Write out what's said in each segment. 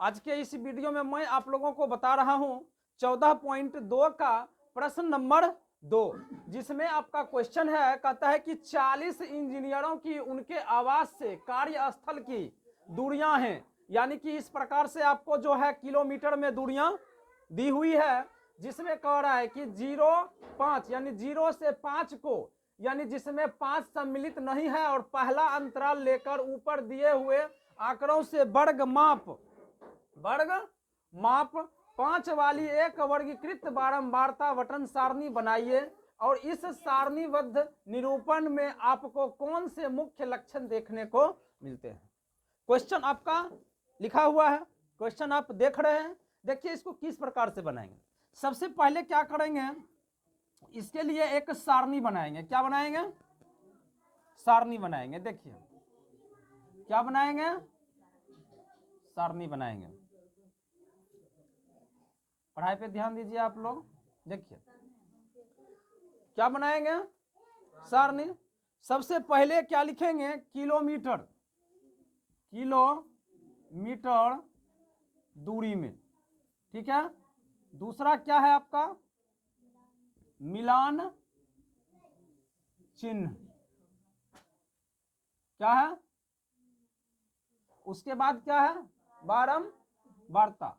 आज के इस वीडियो में मैं आप लोगों को बता रहा हूं 14.2 का प्रश्न नंबर 2, जिसमें आपका क्वेश्चन है, कहता है कि 40 इंजीनियरों की उनके आवास से कार्यस्थल की दूरियां हैं। यानी कि इस प्रकार से आपको जो है किलोमीटर में दूरियां दी हुई है, जिसमें कह रहा है कि 0.5 यानी 0 से 5 को, यानी जिसमें 5 सम्मिलित नहीं है, और पहला अंतराल लेकर ऊपर दिए हुए आंकड़ों से वर्ग माप 5 वाली एक वर्गीकृत बारंबारता वटन सारणी बनाइए, और इस सारणीबद्ध निरूपण में आपको कौन से मुख्य लक्षण देखने को मिलते हैं। क्वेश्चन आपका लिखा हुआ है, क्वेश्चन आप देख रहे हैं। देखिए इसको किस प्रकार से बनाएंगे। सबसे पहले क्या करेंगे, इसके लिए एक सारणी बनाएंगे। क्या बनाएंगे? सारणी बनाएंगे। देखिए क्या बनाएंगे? सारणी बनाएंगे। पढ़ाई पे ध्यान दीजिए आप लोग। देखिए क्या बनाएंगे? सारणी। सबसे पहले क्या लिखेंगे? किलोमीटर दूरी में, ठीक है। दूसरा क्या है आपका? मिलान चिन्ह। क्या है? उसके बाद क्या है? बारंबारता।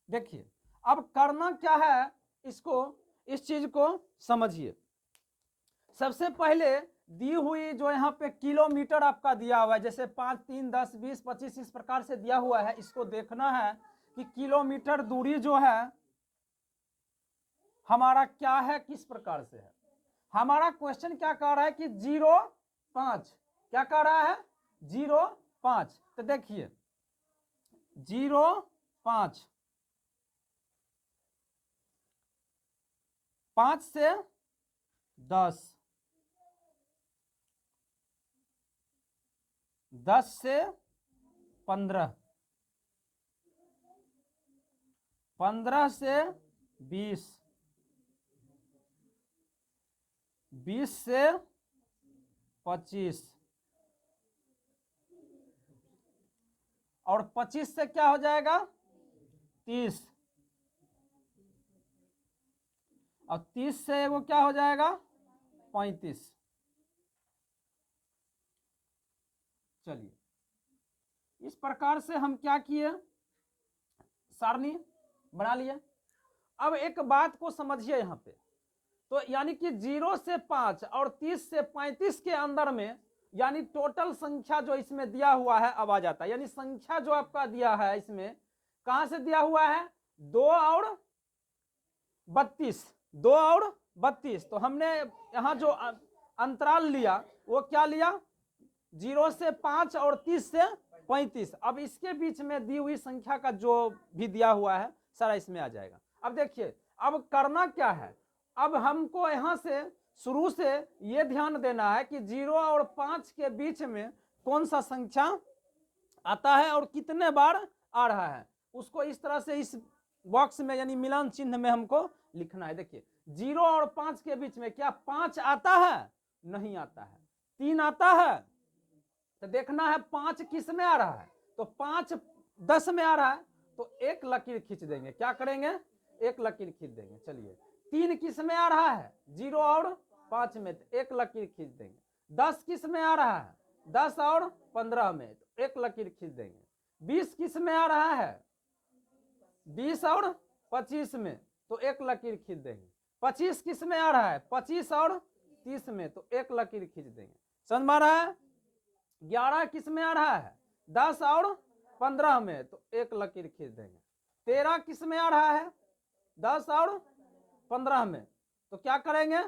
देखिए अब करना क्या है, इस चीज को समझिए। सबसे पहले दी हुई जो यहाँ पे किलोमीटर आपका दिया हुआ है, जैसे 5, 3, 10, 20, 25 इस प्रकार से दिया हुआ है, इसको देखना है कि किलोमीटर दूरी जो है हमारा क्या है, किस प्रकार से है। हमारा क्वेश्चन क्या कह रहा है कि 0.5, क्या कह रहा है? 0.5। तो देखिए 0.5, 5 से 10, 10 से 15, 15 से 20, 20 से 25, और 25 से क्या हो जाएगा? 30, और 30 से वो क्या हो जाएगा? 35। चलिए इस प्रकार से हम क्या किए, सारणी बना लिए। अब एक बात को समझिए यहाँ पे, तो यानी कि 0 से 5 और 30 से 35 के अंदर में, यानी टोटल संख्या जो इसमें दिया हुआ है अब आ जाता है। यानी संख्या जो आपका दिया है इसमें कहां से दिया हुआ है? 2 और 32, 2 और 32। तो हमने यहां जो अंतराल लिया वो क्या लिया? 0 से 5 और 30 से 35। अब इसके बीच में दी हुई संख्या का जो भी दिया हुआ है सारा इसमें आ जाएगा। अब देखिए अब करना क्या है, अब हमको यहां से शुरू से ये ध्यान देना है कि 0 और 5 के बीच में कौन सा संख्या आता है और कितने बार आ रहा है, उसको इस तरह से इस बॉक्स में यानी मिलान चिन्ह में हमको लिखना है। देखिए 0 और 5 के बीच में क्या 5 आता है? नहीं आता है। 3 आता है? तो देखना है 5 किस में आ रहा है। तो 5 10 में आ रहा है, तो एक लकीर खींच देंगे। क्या करेंगे? एक लकीर खींच देंगे। चलिए 3 किस में आ रहा है? 0 और 5 में, तो एक लकीर खींच देंगे। 10 किस में आ रहा है? 10 और 15 में, तो एक लकीर खींच देंगे। 20 किस में आ रहा है? 20 और 25 में, तो एक लकीर खींच देंगे। 25 किस में आ रहा है? 25 और 30 में, तो एक लकीर खींच देंगे। समझ में आ रहा है? 11 किस में आ रहा है? 10 और 15 में, तो एक लकीर खींच देंगे। 13 किस में आ रहा है? 10 और 15 में, तो क्या करेंगे?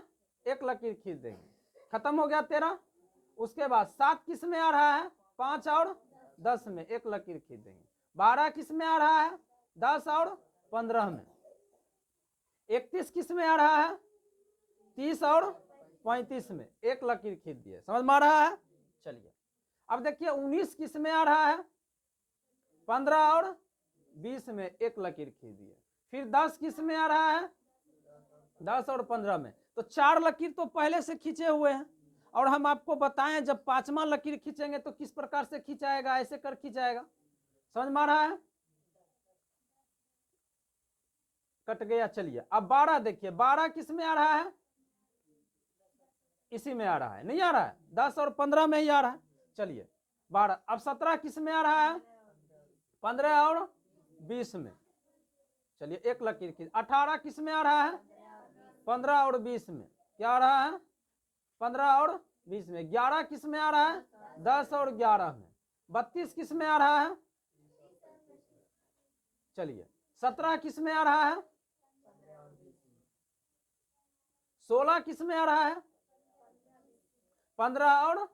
एक लकीर खींच देंगे। खत्म हो गया 13। उसके बाद 7 किस में आ रहा है? 5 और 10 में, एक लकीर खींच देंगे। 12 किस में आ रहा है? 10 और 15 में। 31 किस में आ रहा है? 30 और 35 में, एक लकीर खींच दिए। समझ में आ रहा है? चलिए अब देखिए 19 किस में आ रहा है? 15 और 20 में, एक लकीर खींच दिए। फिर 10 किस में आ रहा है? 10 और 15 में, तो 4 लकीर तो पहले से खींचे हुए हैं। और हम आपको बताएं जब पांचवा लकीर खींचेंगे तो किस प्रकार से खींचाएगा, ऐसे कर खींचाएगा। समझ में आ रहा है? कट गया। चलिए अब 12 देखिए, 12 किस में आ रहा है? इसी में आ रहा है, नहीं आ रहा है? 10 और 15 में ही आ रहा है। चलिए 12। अब 17 किस में आ रहा है? 15 और 20 में। चलिए एक लकीर खींच। 18 किस में आ रहा है? 15 और 20 में। क्या आ रहा है? 15 और 20 में। 11 किस में आ रहा है? 10 और 11 में। 32 किस में आ रहा है? चलिए 17 किस में आ रहा है? 16 किस में आ रहा है? 15 और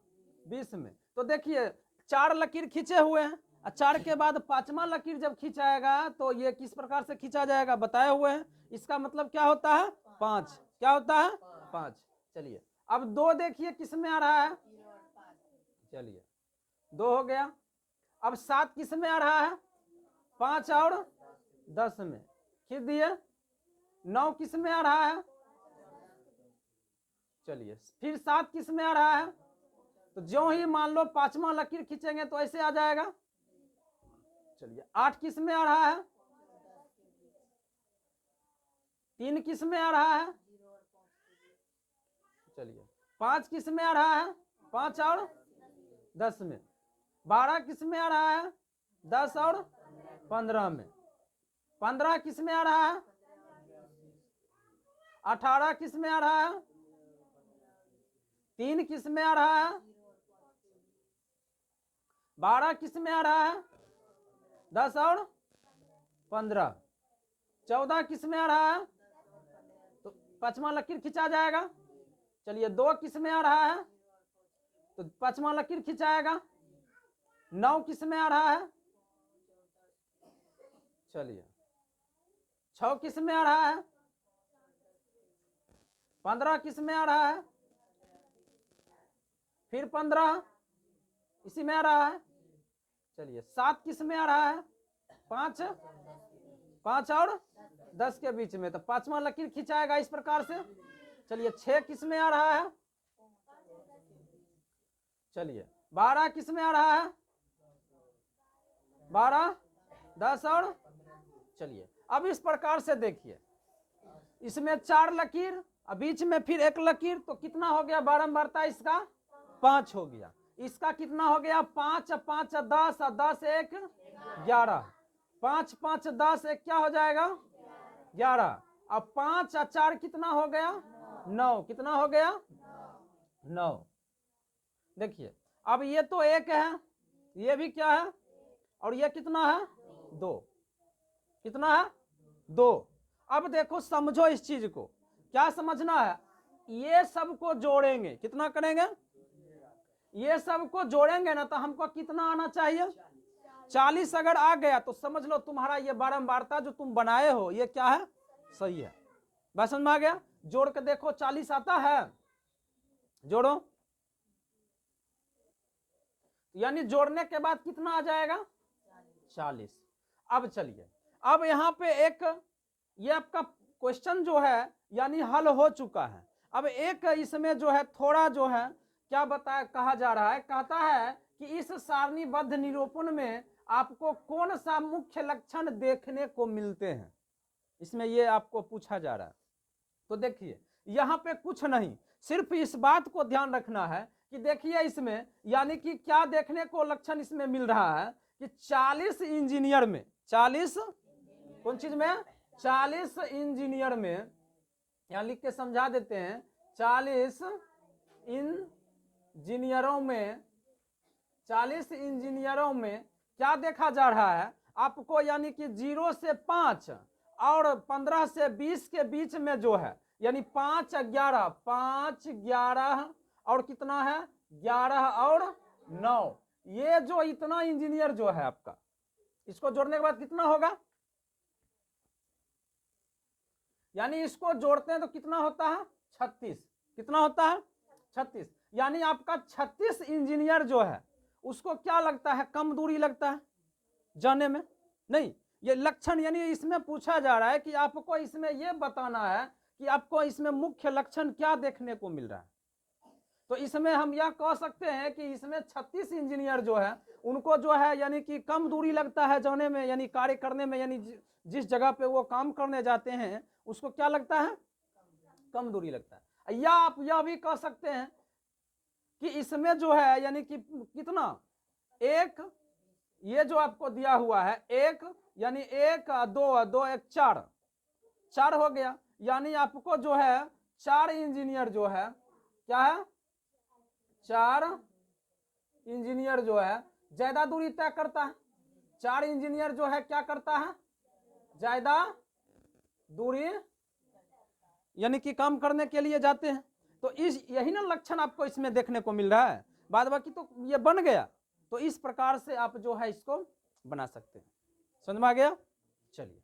20 में। तो देखिए 4 लकीर खींचे हुए हैं, 4 के बाद पांचवा लकीर जब खींचाएगा तो ये किस प्रकार से खींचा जाएगा बताए हुए हैं। इसका मतलब क्या होता है? 5। क्या होता है? 5। चलिए अब 2 देखिए किस में आ रहा है? चलिए 2 हो गया। अब 7 किस में आ रहा है? 5 और 10 में। खींच दिए। 9 किस में आ रहा है? चलिए फिर 7 किस में आ रहा है? तो जो ही मान लो पांचवा लकीर खींचेंगे तो ऐसे आ जाएगा। चलिए 8 किस में आ रहा है? 3 किस में आ रहा है? चलिए 5 किस में आ रहा है? 5 और 10 में। 12 किस में आ रहा है? 10 और 15 में। 15 किस में आ रहा है? 18 किस में आ रहा है? 3 किस में आ रहा है? 12 किस में आ रहा है? 10 और 15। 14 किस में आ रहा है? तो पांचवा लकीर खिंचा जाएगा। चलिए 2 किस में आ रहा है? तो पांचवा लकीर खिंचाएगा। 9 किस में आ रहा है? चलिए 6 किस में आ रहा है? 15 किस में आ रहा है? फिर 15 इसी में आ रहा है। चलिए 7 किस में आ रहा है? 5 और 10 के बीच में। तो पांचवा लकीर खिंचाएगा इस प्रकार से। चलिए 6 किस में आ रहा है? चलिए 12 किस में आ रहा है? 12, 10 और। चलिए अब इस प्रकार से देखिए, इसमें 4 लकीर, बीच में फिर 1 लकीर, तो कितना हो गया बारंबारता इसका? 5 हो गया। इसका कितना हो गया? 5 5 10 10 1 11। 5 5 10 1 क्या हो जाएगा? 11। अब 5 और 4 कितना हो गया? 9। कितना हो गया? 9। देखिए अब ये तो 1 है, ये भी क्या है, और ये कितना है? 2। कितना है? 2। अब देखो समझो इस चीज को, क्या समझना है? ये सबको जोड़ेंगे, कितना करेंगे? ये सबको जोड़ेंगे ना, तो हमको कितना आना चाहिए? 40 अगर आ गया तो समझ लो तुम्हारा ये बारंबारता जो तुम बनाए हो ये क्या है? सही है। बस समझ में आ गया? जोड़ के देखो 40 आता है, जोड़ो। यानी जोड़ने के बाद कितना आ जाएगा? 40। अब चलिए, अब यहाँ पे एक ये आपका क्वेश्चन जो है यानी हल हो चुका है। अब एक इसमें जो है थोड़ा जो है क्या बताया, कहा जा रहा है, कहता है कि इस सारणीबद्ध निरूपण में आपको कौन सा मुख्य लक्षण देखने को मिलते हैं, इसमें ये आपको पूछा जा रहा है। तो देखिए यहाँ पे कुछ नहीं, सिर्फ इस बात को ध्यान रखना है कि देखिए इसमें यानी कि क्या देखने को लक्षण इसमें मिल रहा है कि 40 इंजीनियर में, 40 कौन चीज में? 40 इंजीनियर में, यहां लिख के समझा देते हैं, 40 इंजीनियरों में, 40 इंजीनियरों में क्या देखा जा रहा है आपको, यानी कि 0 से 5 और 15 से 20 के बीच में जो है, यानी 5 11, 5 11 और कितना है? 11 और 9। ये जो इतना इंजीनियर जो है आपका, इसको जोड़ने के बाद कितना होगा? यानी इसको जोड़ते हैं तो कितना होता है? 36। कितना होता है? 36। यानी आपका 36 इंजीनियर जो है उसको क्या लगता है? कम दूरी लगता है जाने में? नहीं, ये लक्षण यानी इसमें पूछा जा रहा है कि आपको इसमें यह बताना है कि आपको इसमें मुख्य लक्षण क्या देखने को मिल रहा है। तो इसमें हम यह कह सकते हैं कि इसमें 36 इंजीनियर जो है उनको जो है यानी कि कम दूरी लगता है जाने में, यानी कार्य करने में, यानी जिस जगह पे वो काम करने जाते हैं उसको क्या लगता है, कम दूरी लगता है। या आप यह भी कह सकते हैं कि इसमें जो है यानी कि कितना, एक, ये जो आपको दिया हुआ है एक, यानी एक दो दो एक चार, चार हो गया, यानी आपको जो है 4 इंजीनियर जो है क्या है, 4 इंजीनियर जो है ज्यादा दूरी तय करता है। 4 इंजीनियर जो है क्या करता है, ज्यादा दूरी यानी कि काम करने के लिए जाते हैं। तो इस यही ना लक्षण आपको इसमें देखने को मिल रहा है। बाद बाकी तो ये बन गया। तो इस प्रकार से आप जो है इसको बना सकते हैं। समझ में आ गया? चलिए।